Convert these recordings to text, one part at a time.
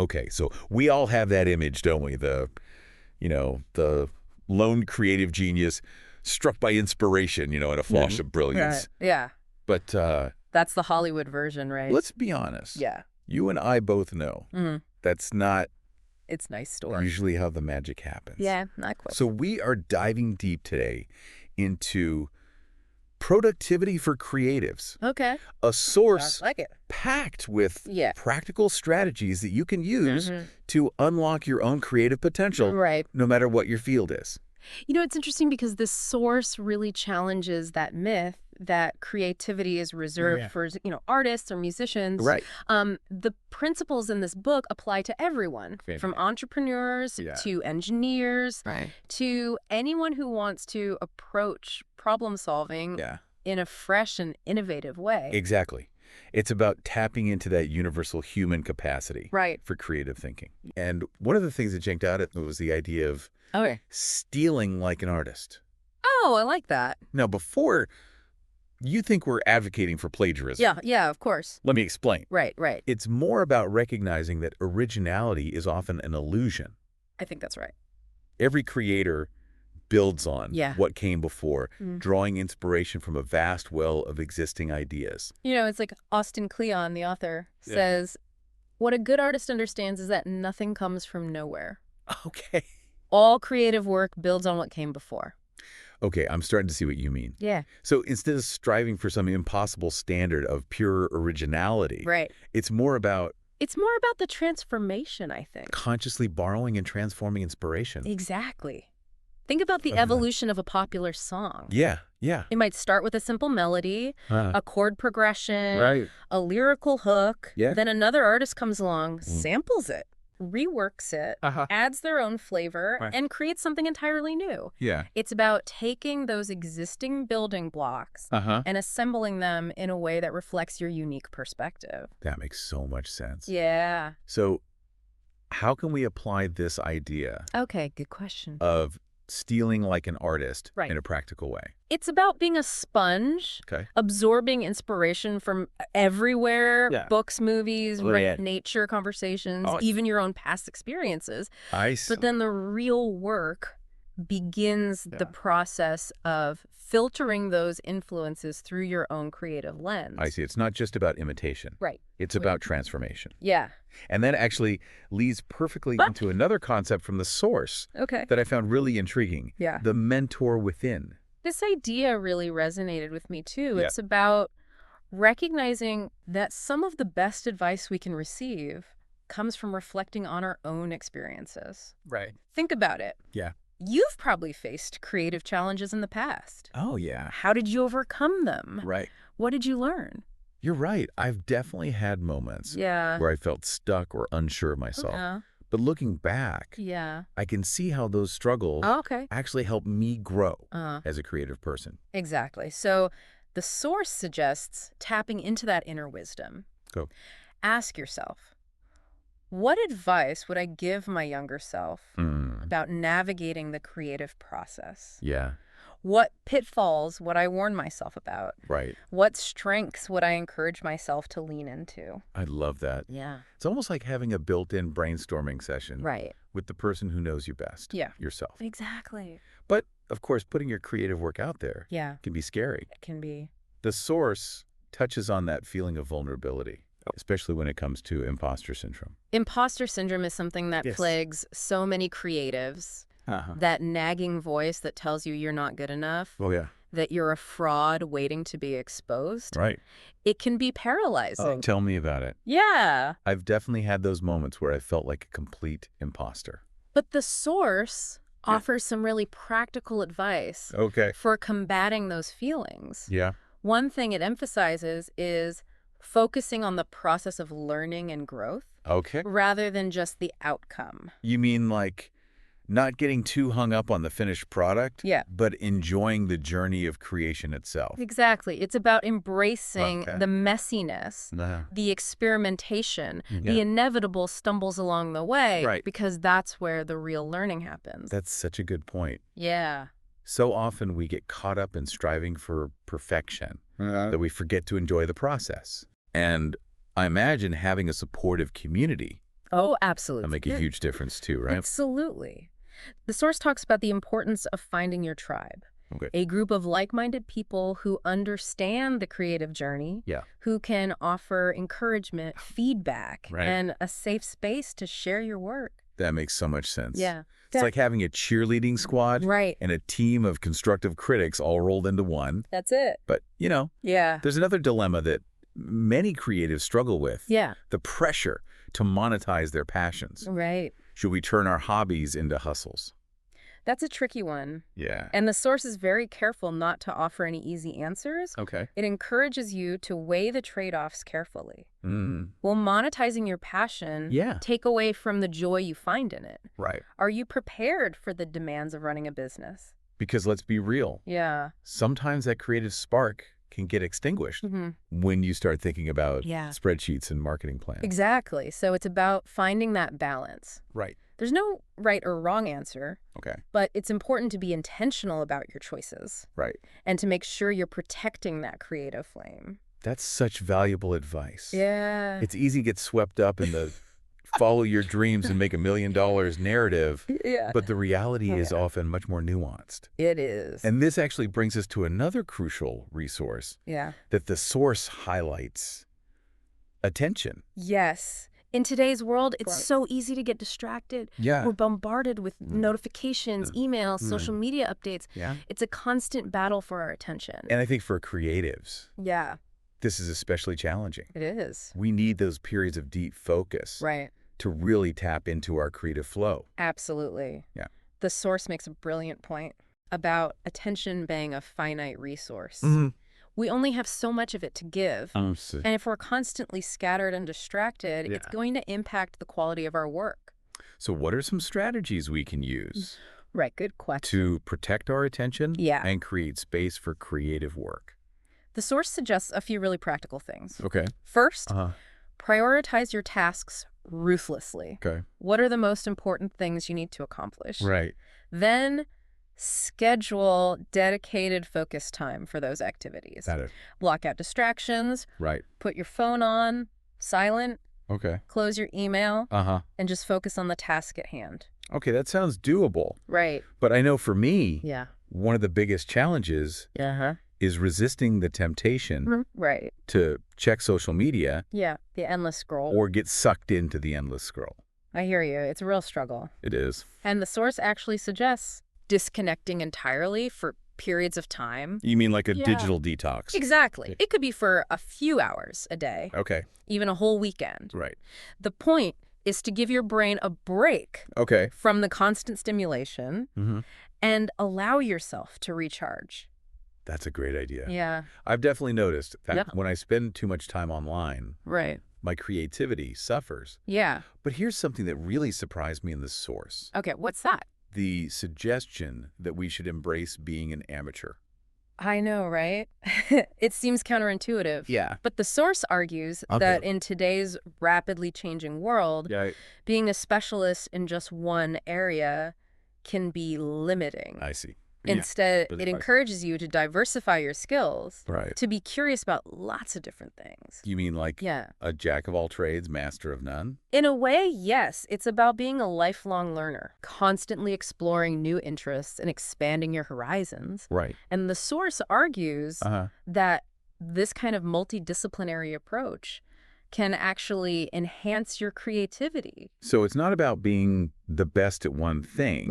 Okay, so we all have that image, don't we? The lone creative genius struck by inspiration, in a flash of brilliance. Right. Yeah. But That's the Hollywood version, right? let's be honest. Yeah. You and I both know that's not It's nice story. usually how the magic happens. Yeah, not quite. So we are diving deep today into productivity for creatives. Okay. A source I like it. packed with Yeah. practical strategies that you can use to unlock your own creative potential, Right. no matter what your field is. It's interesting because this source really challenges that myth that creativity is reserved for, artists or musicians. Right. The principles in this book apply to everyone, from entrepreneurs to engineers to anyone who wants to approach problem solving in a fresh and innovative way. Exactly. It's about tapping into that universal human capacity for creative thinking. And one of the things that jumped out at me was the idea of stealing like an artist. Oh, I like that. Now, before you think we're advocating for plagiarism. Yeah, of course. Let me explain. Right. It's more about recognizing that originality is often an illusion. I think that's right. Every creator builds on what came before, drawing inspiration from a vast well of existing ideas. It's like Austin Kleon, the author, says, what a good artist understands is that nothing comes from nowhere. Okay. All creative work builds on what came before. Okay, I'm starting to see what you mean. Yeah. So instead of striving for some impossible standard of pure originality, it's more about the transformation, I think. consciously borrowing and transforming inspiration. Exactly. Think about the evolution of a popular song. Yeah. It might start with a simple melody, a chord progression, a lyrical hook. Yeah. Then another artist comes along, samples it, reworks it, adds their own flavor, and creates something entirely new. Yeah. It's about taking those existing building blocks and assembling them in a way that reflects your unique perspective. That makes so much sense. Yeah. So how can we apply this idea Okay, good question. of stealing like an artist in a practical way? It's about being a sponge, absorbing inspiration from everywhere, books, movies, nature, conversations, even your own past experiences. I see. But then the real work begins the process of filtering those influences through your own creative lens. I see. It's not just about imitation. Right. It's about transformation. Yeah. And that actually leads perfectly into another concept from the source that I found really intriguing. Yeah. The mentor within. This idea really resonated with me, too. It's about recognizing that some of the best advice we can receive comes from reflecting on our own experiences. Right. Think about it. Yeah. You've probably faced creative challenges in the past. Oh, yeah. How did you overcome them? Right. What did you learn? You're right. I've definitely had moments where I felt stuck or unsure of myself. But looking back, I can see how those struggles actually help me grow as a creative person. Exactly. So the source suggests tapping into that inner wisdom. Go. Ask yourself, what advice would I give my younger self about navigating the creative process? Yeah. What pitfalls would I warn myself about? Right. What strengths would I encourage myself to lean into? I love that. Yeah. It's almost like having a built-in brainstorming session with the person who knows you best, yourself. Exactly. But, of course, putting your creative work out there can be scary. It can be. The source touches on that feeling of vulnerability, especially when it comes to imposter syndrome. Imposter syndrome is something that plagues so many creatives. That nagging voice that tells you you're not good enough. Oh, yeah. That you're a fraud waiting to be exposed. Right. It can be paralyzing. Oh, tell me about it. Yeah. I've definitely had those moments where I felt like a complete imposter. But the source offers some really practical advice for combating those feelings. Yeah. One thing it emphasizes is focusing on the process of learning and growth. Okay. Rather than just the outcome. You mean like not getting too hung up on the finished product, but enjoying the journey of creation itself. Exactly. It's about embracing the messiness, the experimentation, the inevitable stumbles along the way, because that's where the real learning happens. That's such a good point. Yeah. So often we get caught up in striving for perfection that we forget to enjoy the process. And I imagine having a supportive community Oh, absolutely. That make a huge difference too, right? Absolutely. The source talks about the importance of finding your tribe. Okay. A group of like-minded people who understand the creative journey, who can offer encouragement, feedback, and a safe space to share your work. That makes so much sense. Yeah. It's like having a cheerleading squad and a team of constructive critics all rolled into one. That's it. But, there's another dilemma that many creatives struggle with. Yeah. The pressure to monetize their passions. Right. Should we turn our hobbies into hustles? That's a tricky one. Yeah. And the source is very careful not to offer any easy answers. Okay. It encourages you to weigh the trade-offs carefully. Mm. Will monetizing your passion take away from the joy you find in it? Right. Are you prepared for the demands of running a business? Because let's be real. Yeah. Sometimes that creative spark can get extinguished when you start thinking about spreadsheets and marketing plans. Exactly. So it's about finding that balance. Right. There's no right or wrong answer. Okay. But it's important to be intentional about your choices. Right. And to make sure you're protecting that creative flame. That's such valuable advice. Yeah. It's easy to get swept up in the follow your dreams and make $1 million narrative. Yeah. But the reality is often much more nuanced. It is. And this actually brings us to another crucial resource that the source highlights: attention. Yes. In today's world, it's so easy to get distracted. Yeah. We're bombarded with notifications, emails, social media updates. Yeah. It's a constant battle for our attention. And I think for creatives, yeah, this is especially challenging. it is. We need those periods of deep focus to really tap into our creative flow. Absolutely. Yeah. The source makes a brilliant point about attention being a finite resource. We only have so much of it to give. And if we're constantly scattered and distracted, it's going to impact the quality of our work. So what are some strategies we can use Right, good question. to protect our attention Yeah. and create space for creative work? The source suggests a few really practical things. Okay. First, prioritize your tasks ruthlessly. Okay. What are the most important things you need to accomplish? Right. Then schedule dedicated focus time for those activities. Got it. Block out distractions. Right. Put your phone on silent. Okay. Close your email. Uh-huh. And just focus on the task at hand. Okay, that sounds doable. Right. But I know for me, Yeah. one of the biggest challenges is resisting the temptation Right. to check social media Yeah. The endless scroll. or get sucked into the endless scroll. I hear you. It's a real struggle. It is. And the source actually suggests disconnecting entirely for periods of time. You mean like a digital detox? Exactly. It could be for a few hours a day. Okay. Even a whole weekend. Right. The point is to give your brain a break from the constant stimulation and allow yourself to recharge. That's a great idea. Yeah. I've definitely noticed that when I spend too much time online, my creativity suffers. Yeah. But here's something that really surprised me in the source. Okay, what's that? The suggestion that we should embrace being an amateur. I know, right? It seems counterintuitive. Yeah. But the source argues that in today's rapidly changing world, being a specialist in just one area can be limiting. I see. Instead, it encourages you to diversify your skills, Right. to be curious about lots of different things. You mean like a jack of all trades, master of none? In a way, yes. It's about being a lifelong learner, constantly exploring new interests and expanding your horizons. Right. And the source argues that this kind of multidisciplinary approach can actually enhance your creativity. So it's not about being the best at one thing,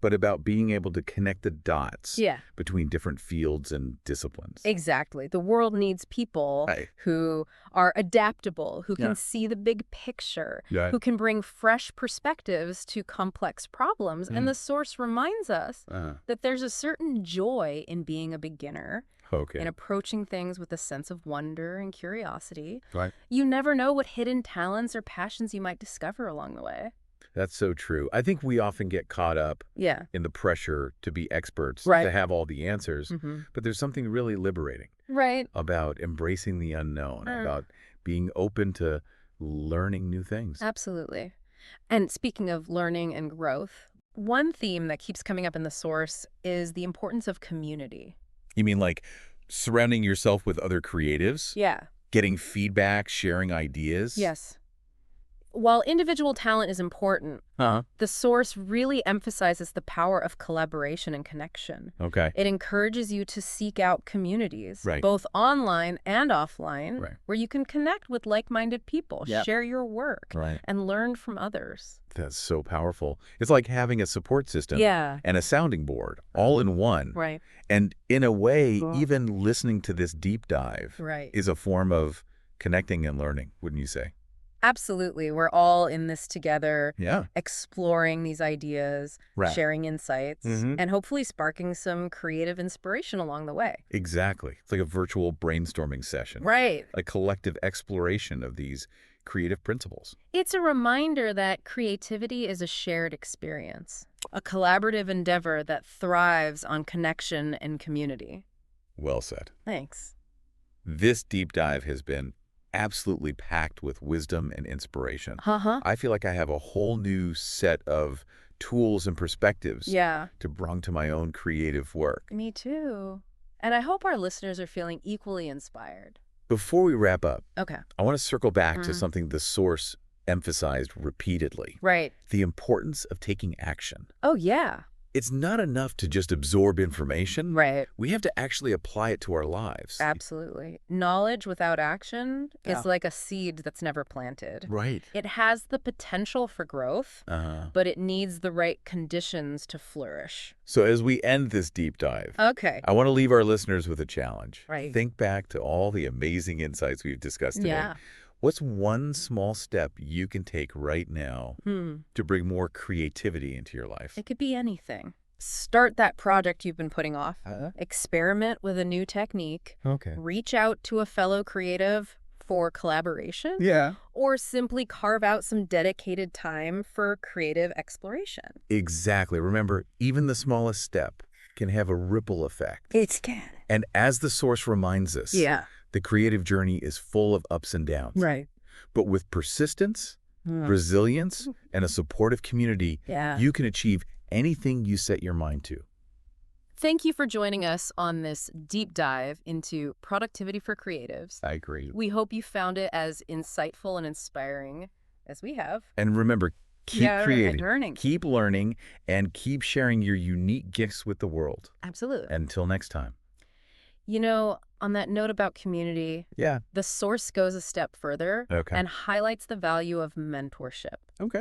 but about being able to connect the dots between different fields and disciplines. Exactly. The world needs people who are adaptable, who can see the big picture, who can bring fresh perspectives to complex problems. And the source reminds us that there's a certain joy in being a beginner, in approaching things with a sense of wonder and curiosity. Right. You never know what hidden talents or passions you might discover along the way. That's so true. I think we often get caught up in the pressure to be experts, to have all the answers. But there's something really liberating about embracing the unknown, about being open to learning new things. Absolutely. And speaking of learning and growth, one theme that keeps coming up in the source is the importance of community. You mean like surrounding yourself with other creatives? Yeah. Getting feedback, sharing ideas? Yes. While individual talent is important, the source really emphasizes the power of collaboration and connection. Okay. It encourages you to seek out communities, both online and offline, where you can connect with like-minded people, share your work, and learn from others. That's so powerful. It's like having a support system and a sounding board all in one. Right. And in a way, even listening to this deep dive is a form of connecting and learning, wouldn't you say? Absolutely. We're all in this together, Yeah. exploring these ideas, sharing insights, and hopefully sparking some creative inspiration along the way. Exactly. It's like a virtual brainstorming session. Right. A collective exploration of these creative principles. It's a reminder that creativity is a shared experience, a collaborative endeavor that thrives on connection and community. Well said. Thanks. This deep dive has been absolutely packed with wisdom and inspiration. I feel like I have a whole new set of tools and perspectives to bring to my own creative work. Me too. And I hope our listeners are feeling equally inspired. Before we wrap up, I want to circle back to something the source emphasized repeatedly. Right. The importance of taking action. Oh, yeah. It's not enough to just absorb information. Right. We have to actually apply it to our lives. Absolutely. Knowledge without action is like a seed that's never planted. Right. It has the potential for growth, but it needs the right conditions to flourish. So as we end this deep dive, I want to leave our listeners with a challenge. Right. Think back to all the amazing insights we've discussed today. Yeah. What's one small step you can take right now to bring more creativity into your life? It could be anything. Start that project you've been putting off. Experiment with a new technique. Reach out to a fellow creative for collaboration. Or simply carve out some dedicated time for creative exploration. Exactly. Remember, even the smallest step can have a ripple effect. It can. And as the source reminds us, the creative journey is full of ups and downs. Right. But with persistence, resilience, and a supportive community, you can achieve anything you set your mind to. Thank you for joining us on this deep dive into productivity for creatives. I agree. We hope you found it as insightful and inspiring as we have. And remember, keep creating, keep learning, and keep sharing your unique gifts with the world. Absolutely. Until next time. You know, on that note about community, the source goes a step further and highlights the value of mentorship.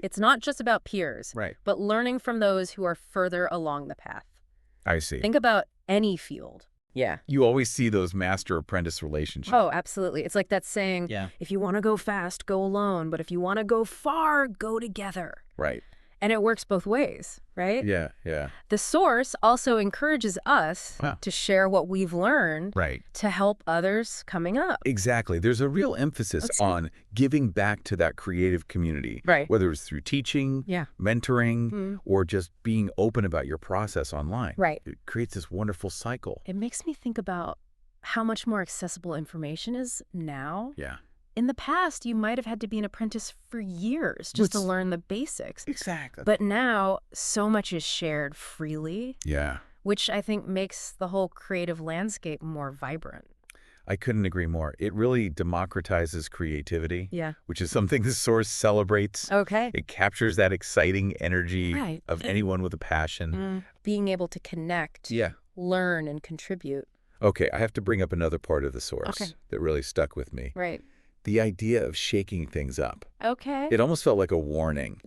It's not just about peers, but learning from those who are further along the path. I see. Think about any field. You always see those master-apprentice relationships. Oh, absolutely. It's like that saying, if you want to go fast, go alone. But if you want to go far, go together. Right. And it works both ways, right? Yeah. The source also encourages us to share what we've learned to help others coming up. Exactly. There's a real emphasis on giving back to that creative community, whether it's through teaching, mentoring, or just being open about your process online. It creates this wonderful cycle. It makes me think about how much more accessible information is now. In the past, you might have had to be an apprentice for years just to learn the basics. Exactly. But now, so much is shared freely. Which I think makes the whole creative landscape more vibrant. I couldn't agree more. It really democratizes creativity, which is something the source celebrates. It captures that exciting energy of anyone with a passion. Being able to connect, learn, and contribute. Okay, I have to bring up another part of the source that really stuck with me. The idea of shaking things up. It almost felt like a warning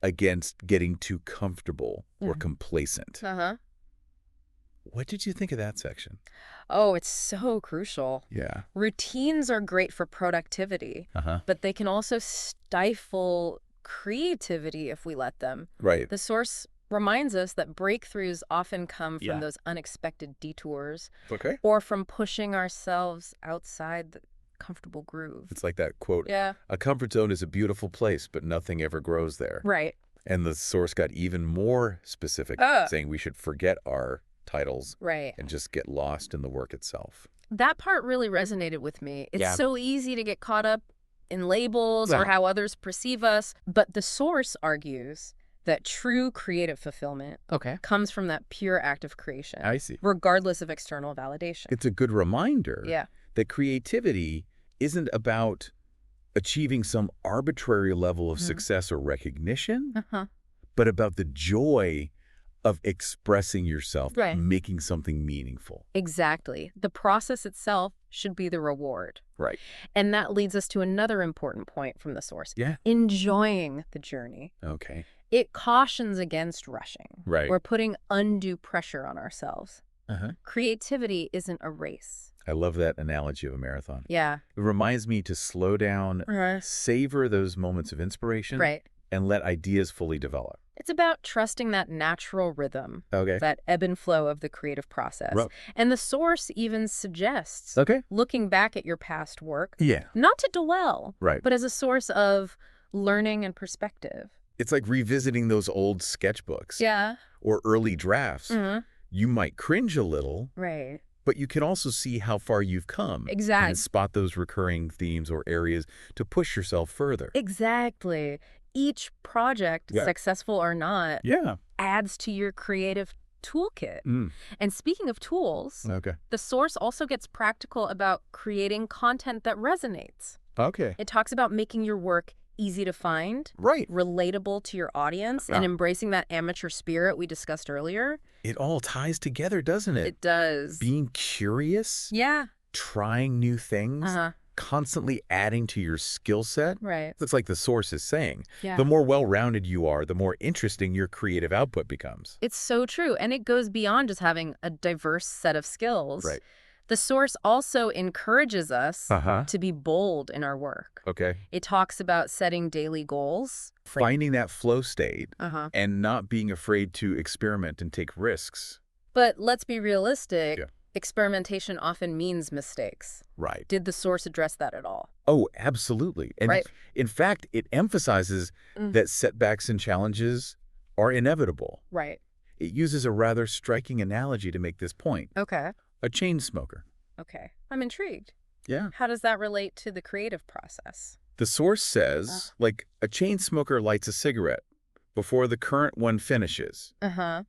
against getting too comfortable or complacent. What did you think of that section? Oh, it's so crucial. Routines are great for productivity, but they can also stifle creativity if we let them. The source reminds us that breakthroughs often come from those unexpected detours or from pushing ourselves outside the comfortable groove. It's like that quote, a comfort zone is a beautiful place, but nothing ever grows there. And the source got even more specific, saying we should forget our titles and just get lost in the work itself. That part really resonated with me. It's so easy to get caught up in labels or how others perceive us, but the source argues that true creative fulfillment comes from that pure act of creation. I see. Regardless of external validation. It's a good reminder that creativity isn't about achieving some arbitrary level of success or recognition, but about the joy of expressing yourself, making something meaningful. Exactly. The process itself should be the reward. Right. And that leads us to another important point from the source. Yeah. Enjoying the journey. Okay. It cautions against rushing. Right. We're putting undue pressure on ourselves. Creativity isn't a race. I love that analogy of a marathon. Yeah. It reminds me to slow down, savor those moments of inspiration, and let ideas fully develop. It's about trusting that natural rhythm, that ebb and flow of the creative process. And the source even suggests looking back at your past work, not to dwell, but as a source of learning and perspective. It's like revisiting those old sketchbooks or early drafts. You might cringe a little, but you can also see how far you've come. Exactly. And spot those recurring themes or areas to push yourself further. Exactly. Each project, successful or not, adds to your creative toolkit. And speaking of tools, the source also gets practical about creating content that resonates. It talks about making your work easy to find, relatable to your audience, and embracing that amateur spirit we discussed earlier. It all ties together, doesn't it? It does. Being curious, trying new things, constantly adding to your skill set. Looks like the source is saying. The more well-rounded you are, the more interesting your creative output becomes. It's so true. And it goes beyond just having a diverse set of skills. The source also encourages us to be bold in our work. It talks about setting daily goals. Finding that flow state and not being afraid to experiment and take risks. But let's be realistic. Experimentation often means mistakes. Did the source address that at all? Oh, absolutely. And in fact, it emphasizes that setbacks and challenges are inevitable. It uses a rather striking analogy to make this point. A chain smoker. I'm intrigued. Yeah. How does that relate to the creative process? The source says, like, a chain smoker lights a cigarette before the current one finishes.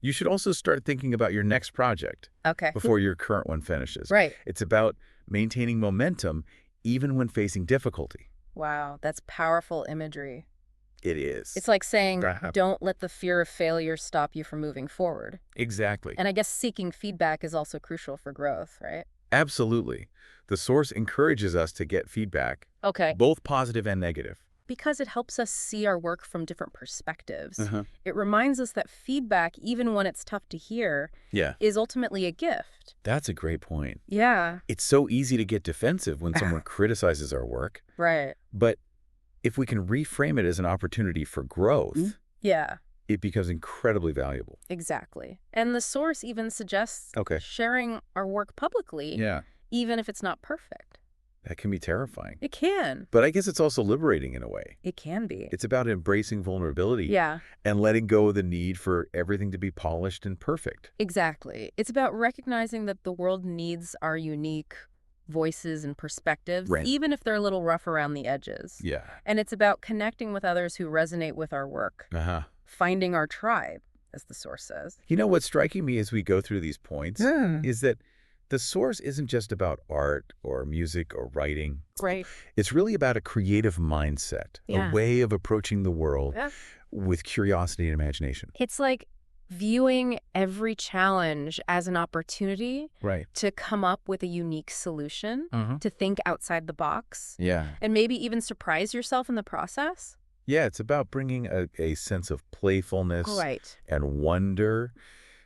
You should also start thinking about your next project before your current one finishes. It's about maintaining momentum even when facing difficulty. Wow, that's powerful imagery. It is. It's like saying, don't let the fear of failure stop you from moving forward. Exactly. And I guess seeking feedback is also crucial for growth, right? Absolutely. The source encourages us to get feedback, both positive and negative. Because it helps us see our work from different perspectives. It reminds us that feedback, even when it's tough to hear, is ultimately a gift. That's a great point. Yeah. It's so easy to get defensive when someone criticizes our work. But if we can reframe it as an opportunity for growth, it becomes incredibly valuable. Exactly. And the source even suggests sharing our work publicly, even if it's not perfect. That can be terrifying. It can. But I guess it's also liberating in a way. It can be. It's about embracing vulnerability and letting go of the need for everything to be polished and perfect. Exactly. It's about recognizing that the world needs our unique voices and perspectives, even if they're a little rough around the edges. And it's about connecting with others who resonate with our work. Finding our tribe, as the source says. You know, what's striking me as we go through these points is that the source isn't just about art or music or writing. It's really about a creative mindset, a way of approaching the world with curiosity and imagination. It's like viewing every challenge as an opportunity to come up with a unique solution, to think outside the box, and maybe even surprise yourself in the process. Yeah, it's about bringing a sense of playfulness and wonder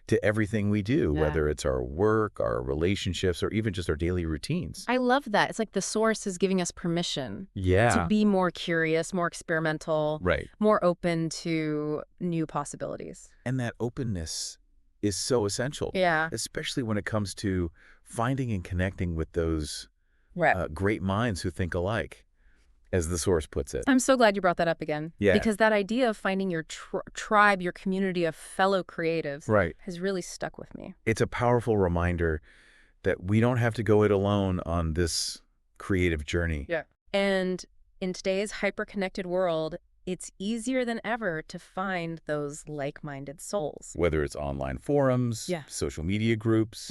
to everything we do, whether it's our work, our relationships, or even just our daily routines. I love that. It's like the source is giving us permission to be more curious, more experimental, more open to new possibilities. And that openness is so essential, especially when it comes to finding and connecting with those great minds who think alike, as the source puts it. I'm so glad you brought that up again. Because that idea of finding your tribe, your community of fellow creatives has really stuck with me. It's a powerful reminder that we don't have to go it alone on this creative journey. And in today's hyper-connected world, it's easier than ever to find those like-minded souls. Whether it's online forums, social media groups,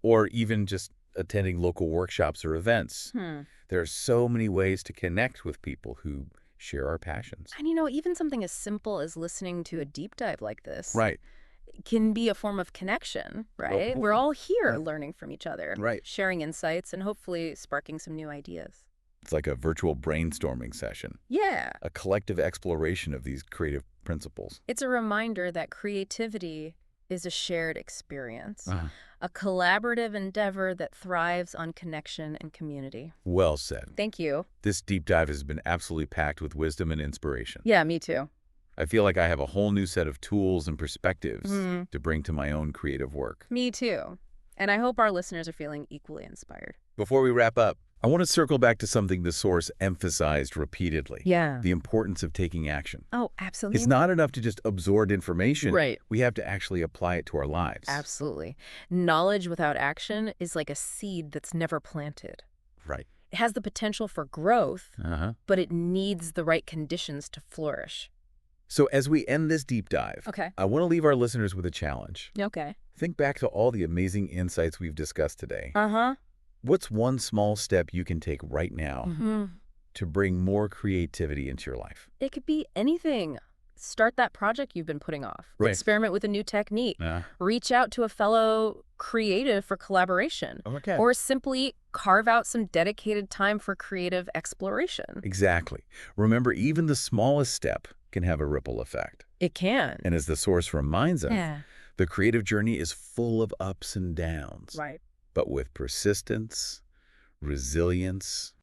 or even just attending local workshops or events. There are so many ways to connect with people who share our passions. And even something as simple as listening to a deep dive like this Right. can be a form of connection, right? We're all here learning from each other, right, sharing insights, and hopefully sparking some new ideas. It's like a virtual brainstorming session. Yeah. A collective exploration of these creative principles. It's a reminder that creativity is a shared experience, a collaborative endeavor that thrives on connection and community. Well said. Thank you. This deep dive has been absolutely packed with wisdom and inspiration. Yeah, me too. I feel like I have a whole new set of tools and perspectives to bring to my own creative work. Me too. And I hope our listeners are feeling equally inspired. Before we wrap up, I want to circle back to something the source emphasized repeatedly. Yeah. The importance of taking action. Oh, absolutely. It's not enough to just absorb information. Right. We have to actually apply it to our lives. Absolutely. Knowledge without action is like a seed that's never planted. Right. It has the potential for growth, but it needs the right conditions to flourish. So as we end this deep dive, I want to leave our listeners with a challenge. Okay. Think back to all the amazing insights we've discussed today. What's one small step you can take right now to bring more creativity into your life? It could be anything. Start that project you've been putting off. Right. Experiment with a new technique. Reach out to a fellow creative for collaboration. Or simply carve out some dedicated time for creative exploration. Exactly. Remember, even the smallest step can have a ripple effect. It can. And as the source reminds us, the creative journey is full of ups and downs. Right. But with persistence, resilience,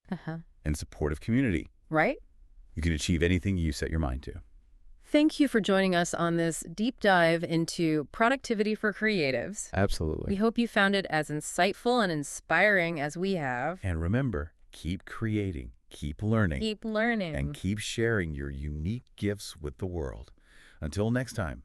and supportive community. Right. You can achieve anything you set your mind to. Thank you for joining us on this deep dive into productivity for creatives. Absolutely. We hope you found it as insightful and inspiring as we have. And remember, keep creating, keep learning. Keep learning. And keep sharing your unique gifts with the world. Until next time.